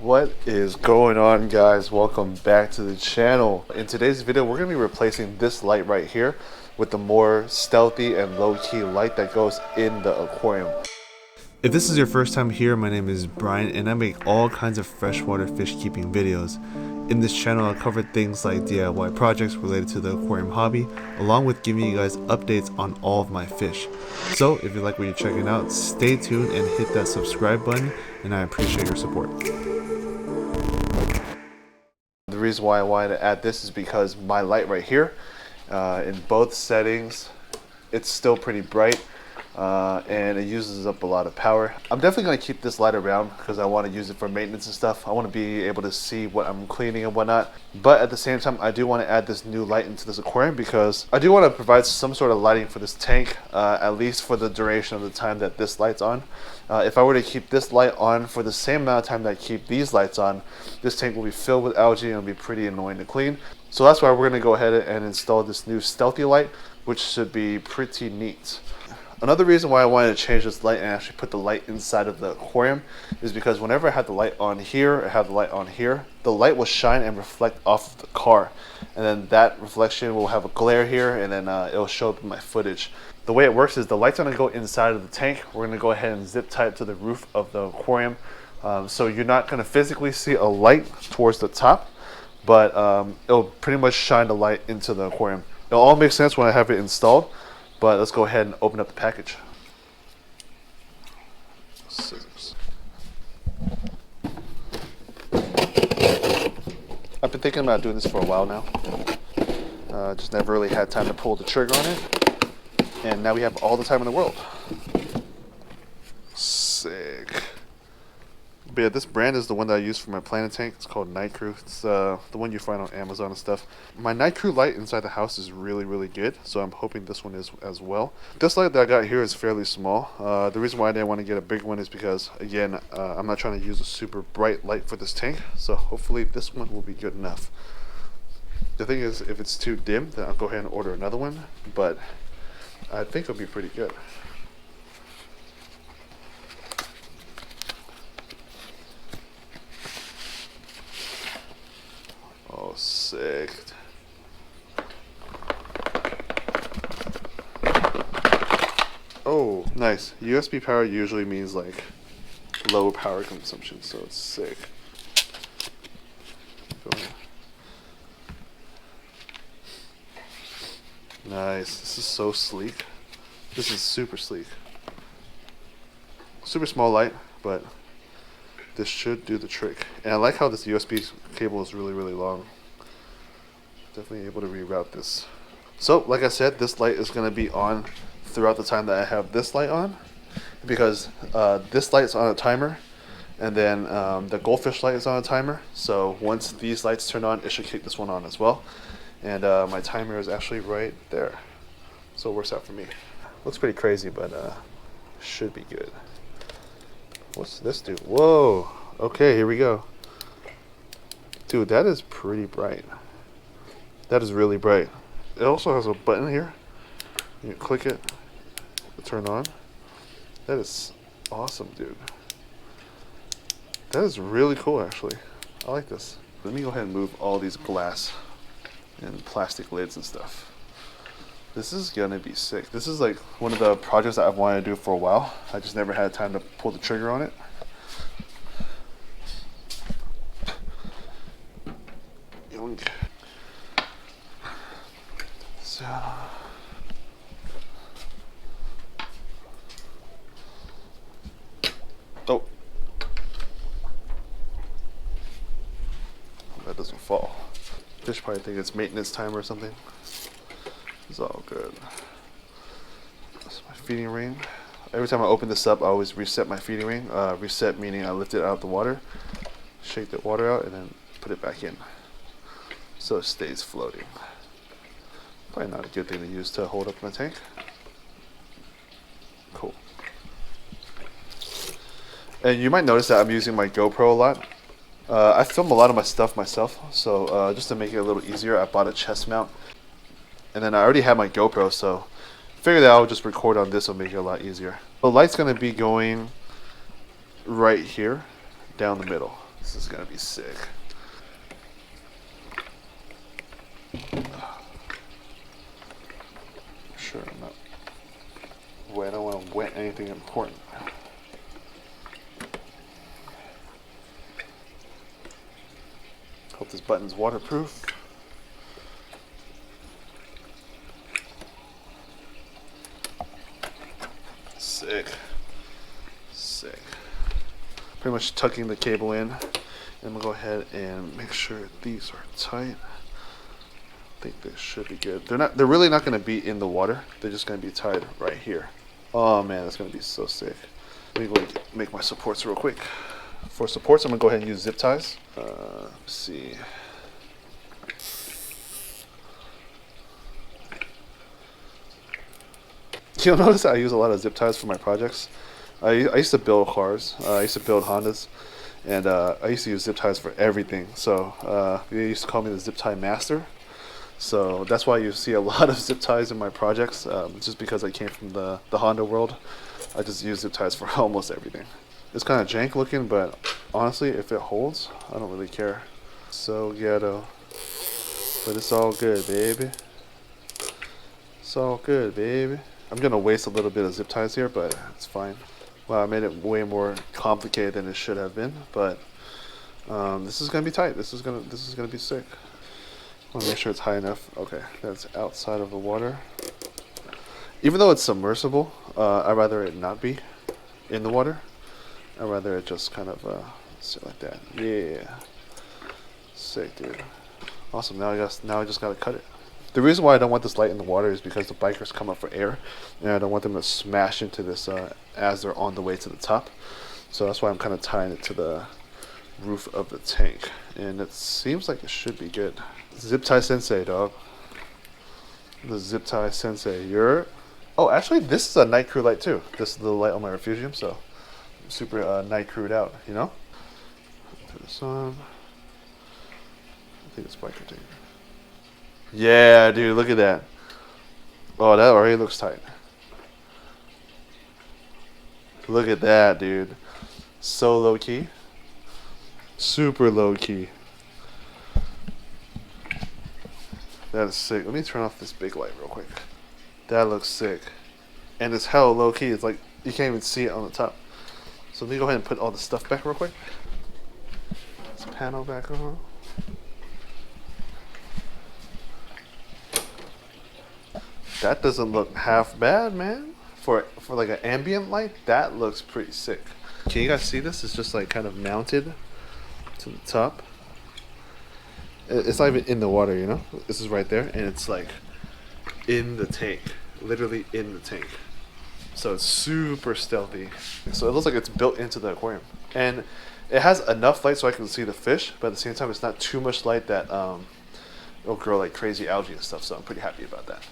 What is going on, guys? Welcome back to the channel. In today's video we're going to be replacing this light right here with the more stealthy and low-key light that goes in the aquarium. If this is your first time here, my name is Brian and I make all kinds of freshwater fish keeping videos. In this channel I'll cover things like DIY projects related to the aquarium hobby, along with giving you guys updates on all of my fish. So if you like what you're checking out, stay tuned and hit that subscribe button, and I appreciate your support. The reason why I wanted to add this is because my light right here, in both settings, it's still pretty bright and it uses up a lot of power. I'm definitely going to keep this light around because I want to use it for maintenance and stuff. I want to be able to see what I'm cleaning and whatnot. But at the same time, I do want to add this new light into this aquarium because I do want to provide some sort of lighting for this tank, at least for the duration of the time that this light's on. If I were to keep this light on for the same amount of time that I keep these lights on, this tank will be filled with algae and it'll be pretty annoying to clean. So that's why we're going to go ahead and install this new stealthy light, which should be pretty neat. Another reason why I wanted to change this light and actually put the light inside of the aquarium is because whenever I have the light on here or have the light on here, the light will shine and reflect off of the car. And then that reflection will have a glare here, and then it'll show up in my footage. The way it works is the light's going to go inside of the tank. We're going to go ahead and zip tie it to the roof of the aquarium. So you're not going to physically see a light towards the top, but it'll pretty much shine the light into the aquarium. It'll all make sense when I have it installed. But let's go ahead and open up the package. Scissors. I've been thinking about doing this for a while now. Just never really had time to pull the trigger on it. And now we have all the time in the world. Sick. But yeah, this brand is the one that I use for my planet tank. It's called NICREW. It's the one you find on Amazon and stuff. My NICREW light inside the house is really good, so I'm hoping this one is as well. This light that I got here is fairly small. The reason why I didn't want to get a big one is because, again, I'm not trying to use a super bright light for this tank, so hopefully this one will be good enough. The thing is, if it's too dim, then I'll go ahead and order another one, but I think it'll be pretty good. Oh, sick. Oh, nice. USB power usually means like low power consumption, so it's sick. Nice. This is so sleek. This is super sleek. Super small light, but this should do the trick. And I like how this USB cable is really long. Definitely able to reroute this. So like I said, this light is going to be on throughout the time that I have this light on, because this light's on a timer, and then the goldfish light is on a timer. So once these lights turn on, it should kick this one on as well. And my timer is actually right there, so it works out for me. Looks pretty crazy, but should be good. What's this do? Whoa. Okay, here we go. Dude, that is pretty bright. That is really bright. It also has a button here. You click it to turn on. That is awesome, dude. That is really cool, actually. I like this. Let me go ahead and move all these glass and plastic lids and stuff. This is gonna be sick. This is like one of the projects that I've wanted to do for a while. I just never had time to pull the trigger on it. So oh, that doesn't fall. Fish probably think it's maintenance time or something. It's all good. That's my feeding ring. Every time I open this up, I always reset my feeding ring. Reset meaning I lift it out of the water, shake the water out, and then put it back in, so it stays floating. Probably not a good thing to use to hold up my tank. Cool. And you might notice that I'm using my GoPro a lot. I film a lot of my stuff myself, so just to make it a little easier, I bought a chest mount. And then I already have my GoPro, so figured that I'll just record on this, will make it a lot easier. The light's going to be going right here down the middle. This is gonna be sick. Sure, I'm not. Wait, I don't want to wet anything important. Hope this button's waterproof. Sick. Sick. Pretty much tucking the cable in. And I'm gonna go ahead and make sure these are tight. I think they should be good. They're really not gonna be in the water. They're just gonna be tied right here. Oh man, that's gonna be so sick. Let me go make my supports real quick. For supports, I'm gonna go ahead and use zip ties. Let's see. You'll notice that I use a lot of zip ties for my projects. I used to build cars. I used to build Hondas, and I used to use zip ties for everything. So they used to call me the zip tie master. So that's why you see a lot of zip ties in my projects. Just because I came from the Honda world, I just use zip ties for almost everything. It's kind of jank looking, but honestly, if it holds, I don't really care. So ghetto, but it's all good, baby. It's all good, baby. I'm gonna waste a little bit of zip ties here, but it's fine. Well, I made it way more complicated than it should have been, but this is gonna be tight. This is gonna be sick. I want to make sure it's high enough. Okay, that's outside of the water. Even though it's submersible, I'd rather it not be in the water. I'd rather it just kind of sit like that. Yeah, sick, dude. Awesome. Now I just gotta cut it. The reason why I don't want this light in the water is because the bikers come up for air, and I don't want them to smash into this as they're on the way to the top. So that's why I'm kind of tying it to the roof of the tank, and it seems like it should be good. Zip tie sensei, dog. The zip tie sensei. Oh, actually, this is a NICREW light too. This is the light on my refugium, so I'm super NICREW'd out, you know. Put this on. I think it's biker tape. Yeah, dude, look at that. Oh, that already looks tight. Look at that, dude. So low key. Super low key. That is sick. Let me turn off this big light real quick. That looks sick. And it's hella low key. It's like you can't even see it on the top. So let me go ahead and put all the stuff back real quick. This panel back on. That doesn't look half bad, man. For like an ambient light, that looks pretty sick. Can you guys see this? It's just like kind of mounted to the top. It's not even in the water, you know? This is right there, and it's like in the tank. Literally in the tank. So it's super stealthy. So it looks like it's built into the aquarium. And it has enough light so I can see the fish, but at the same time it's not too much light that it'll grow like crazy algae and stuff, so I'm pretty happy about that.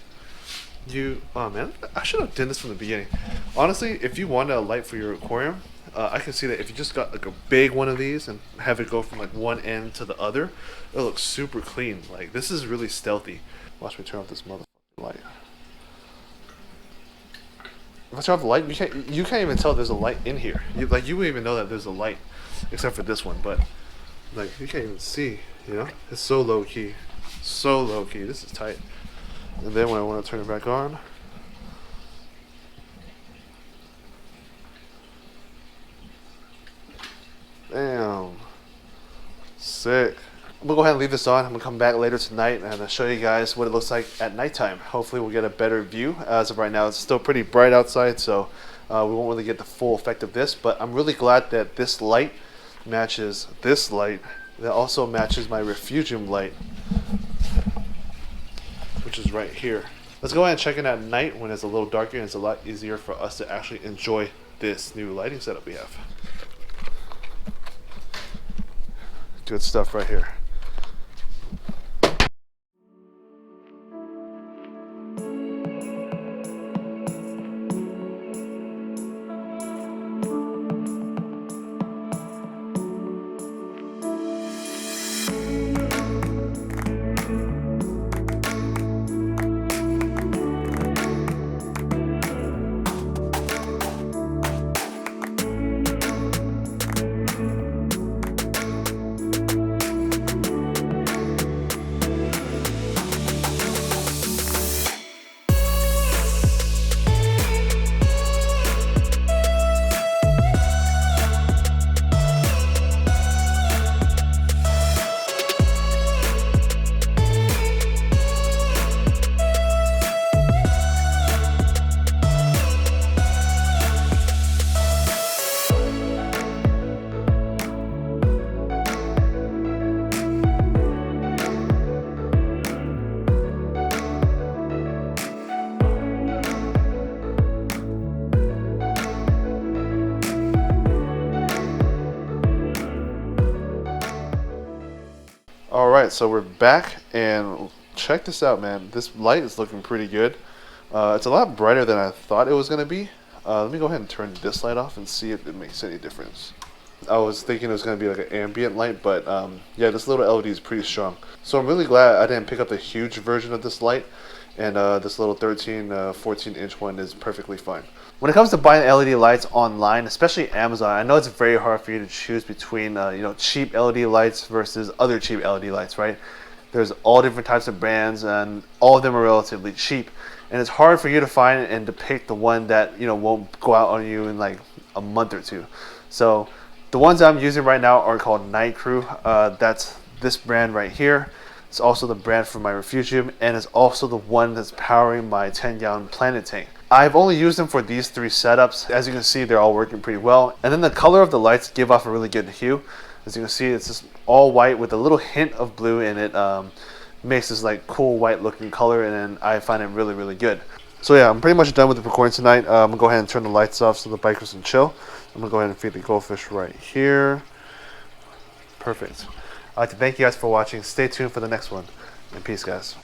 Oh man, I should have done this from the beginning. Honestly, if you want a light for your aquarium, I can see that if you just got like a big one of these and have it go from like one end to the other, it looks super clean. Like, this is really stealthy. Watch me turn off this motherfucking light. If I turn off the light, you can't even tell there's a light in here. You wouldn't even know that there's a light, except for this one. But like, you can't even see. You know, it's so low key, so low key. This is tight. And then when I want to turn it back on, damn, sick. I'm gonna go ahead and leave this on. I'm gonna come back later tonight and I'll show you guys what it looks like at nighttime. Hopefully we'll get a better view. As of right now, it's still pretty bright outside, so we won't really get the full effect of this, but I'm really glad that this light matches this light. That also matches my refugium light, which is right here. Let's go ahead and check in at night when it's a little darker and it's a lot easier for us to actually enjoy this new lighting setup we have. Good stuff right here. All right, so we're back, and check this out, man. This light is looking pretty good. It's a lot brighter than I thought it was going to be. Let me go ahead and turn this light off and see if it makes any difference. I was thinking it was going to be like an ambient light, but yeah, this little LED is pretty strong. So I'm really glad I didn't pick up the huge version of this light, and this little 14-inch one is perfectly fine. When it comes to buying LED lights online, especially Amazon, I know it's very hard for you to choose between cheap LED lights versus other cheap LED lights, right? There's all different types of brands, and all of them are relatively cheap. And it's hard for you to find and to pick the one that won't go out on you in like a month or two. So the ones I'm using right now are called NICREW. That's this brand right here. It's also the brand for my refugium, and it's also the one that's powering my 10-gallon planet tank. I've only used them for these 3 setups. As you can see, they're all working pretty well. And then the color of the lights give off a really good hue. As you can see, it's just all white with a little hint of blue in it. Makes this like cool white looking color, and I find it really, really good. So yeah, I'm pretty much done with the recording tonight. I'm gonna go ahead and turn the lights off so the bikers can chill. I'm gonna go ahead and feed the goldfish right here. Perfect. I'd like to thank you guys for watching. Stay tuned for the next one, and peace, guys.